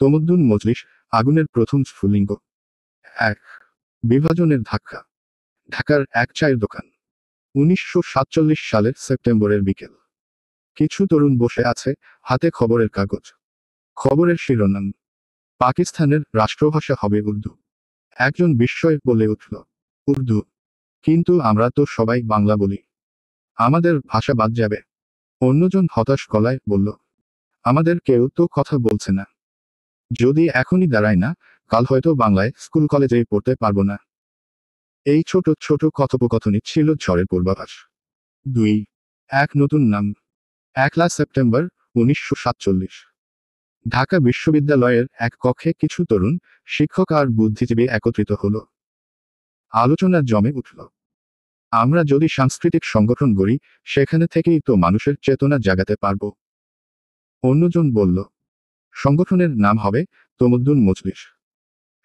তমদ্দুন মজলিস, আগুনের প্রথম স্ফুলিঙ্গ। ১. বিভাজনের ধাক্কা। ঢাকার এক চায়ের দোকান। 1947 সালের সেপ্টেম্বরের বিকেল। কিছু তরুণ বসে আছে, হাতে খবরের কাগজ। খবরের শিরোনাম, পাকিস্তানের রাষ্ট্রভাষা হবে উর্দু। একজন বিস্ময়ে বলে উঠল, উর্দু? কিন্তু আমরা তো সবাই বাংলা বলি। আমাদের ভাষা বাদ যাবে। অন্যজন হতাশ গলায় বলল, আমাদের কেউ তো কথা বলছে না। যদি এখনই দাঁড়ায় না, কাল হয়তো বাংলায় স্কুল কলেজে পড়তে পারবো না। এই ছোট ছোট কথোপকথনই ছিল ঝড়ের পূর্বাভাস। ২. এক নতুন নাম। ১ সেপ্টেম্বর 1947। ঢাকা বিশ্ববিদ্যালয়ের এক কক্ষে কিছু তরুণ, শিক্ষক আর বুদ্ধিজীবী একত্রিত হল। আলোচনা জমে উঠল। আমরা যদি সাংস্কৃতিক সংগঠন গড়ি, সেখানে থেকেই তো মানুষের চেতনা জাগাতে পারব। অন্যজন বলল, সংগঠনের নাম হবে তমদ্দুন মজলিস।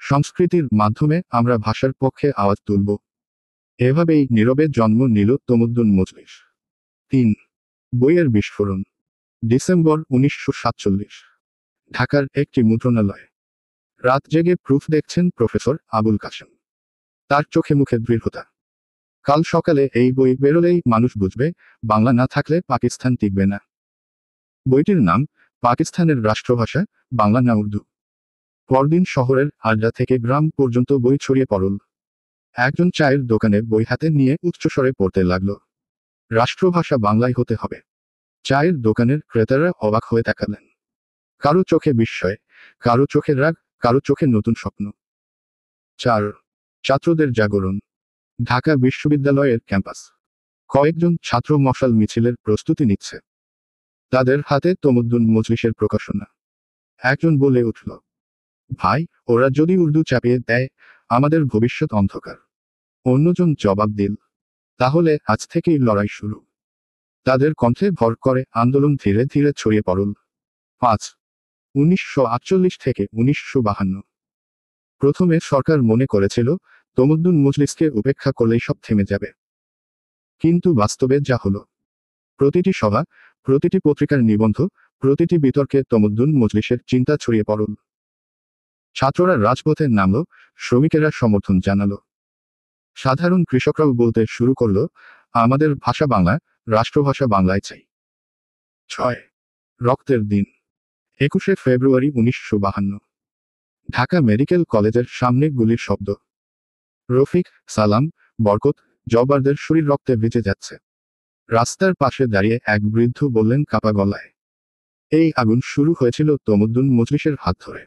সংস্কৃতির মাধ্যমে আমরা ভাষার পক্ষে আওয়াজ তুলব। এভাবেই নীরবে জন্ম নিল তমদ্দুন মজলিস। ৩. বইয়ের বিস্ফোরণ। ডিসেম্বর 1947। ঢাকার একটি মুদ্রণালয়ে রাত জেগে প্রুফ দেখছেন প্রফেসর আবুল কাশেম। তার চোখে মুখে দৃঢ়তা। কাল সকালে এই বই বেরোলেই মানুষ বুঝবে, বাংলা না থাকলে পাকিস্তান টিকবে না। বইটির নাম, পাকিস্তানের রাষ্ট্রভাষা বাংলা না উর্দু। পরদিন শহরের আড্ডা থেকে গ্রাম পর্যন্ত বই ছড়িয়ে পড়ল। একজন চায়ের দোকানে বই হাতে নিয়ে উচ্চস্বরে পড়তে লাগল, রাষ্ট্রভাষা বাংলায় হতে হবে। চায়ের দোকানের ক্রেতারা অবাক হয়ে তাকালেন। কারো চোখে বিস্ময়, কারো চোখে রাগ, কারো চোখে নতুন স্বপ্ন। ৪. ছাত্রদের জাগরণ। ঢাকা বিশ্ববিদ্যালয়ের ক্যাম্পাস। কয়েকজন ছাত্র মশাল মিছিলের প্রস্তুতি নিচ্ছে। তাদের হাতে তমদ্দুন মজলিসের প্রকাশনা। একজন বলে উঠল, ভাই, ওরা যদি উর্দু চাপিয়ে দেয়, আমাদের ভবিষ্যৎ অন্ধকার। অন্যজন জবাব দিল, তাহলে আজ থেকেই লড়াই শুরু। তাদের কণ্ঠে ভর করে আন্দোলন ধীরে ধীরে ছড়িয়ে পড়ল। ৫. 1948 থেকে 1952। প্রথমে সরকার মনে করেছিল, তমদ্দুন মজলিসকে উপেক্ষা করলেই সব থেমে যাবে। কিন্তু বাস্তবে যা হলো, প্রতিটি সভা, প্রতিটি পত্রিকার নিবন্ধ, প্রতিটি বিতর্কে তমদ্দুন মজলিসের চিন্তা ছড়িয়ে পড়ল। ছাত্ররা রাজপথে নামল, শ্রমিকেরা সমর্থন জানালো। সাধারণ কৃষকরাও বলতে শুরু করল, আমাদের ভাষা বাংলা, রাষ্ট্রভাষা বাংলায় চাই। ৬. রক্তের দিন। ২১শে ফেব্রুয়ারি 1952। ঢাকা মেডিকেল কলেজের সামনে গুলির শব্দ। রফিক, সালাম, বরকত, জব্বারদের শরীর রক্তে ভিজে যাচ্ছে। রাস্তার পাশে দাঁড়িয়ে এক বৃদ্ধ বললেন কাপা গলায়, এই আগুন শুরু হয়েছিল তমদ্দুন মজলিসের হাত ধরে।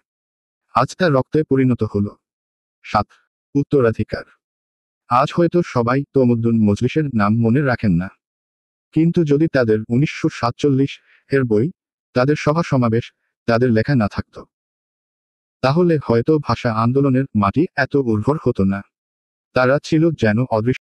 আজ তা রক্তে পরিণত হল। ৭. উত্তরাধিকার। আজ হয়তো সবাই তমদ্দুন মজলিসের নাম মনে রাখেন না। কিন্তু যদি তাদের 1947 এর বই, তাদের সভা সমাবেশ, তাদের লেখা না থাকত, তাহলে হয়তো ভাষা আন্দোলনের মাটি এত উর্বর হতো না। তারা ছিল যেন অদৃশ্য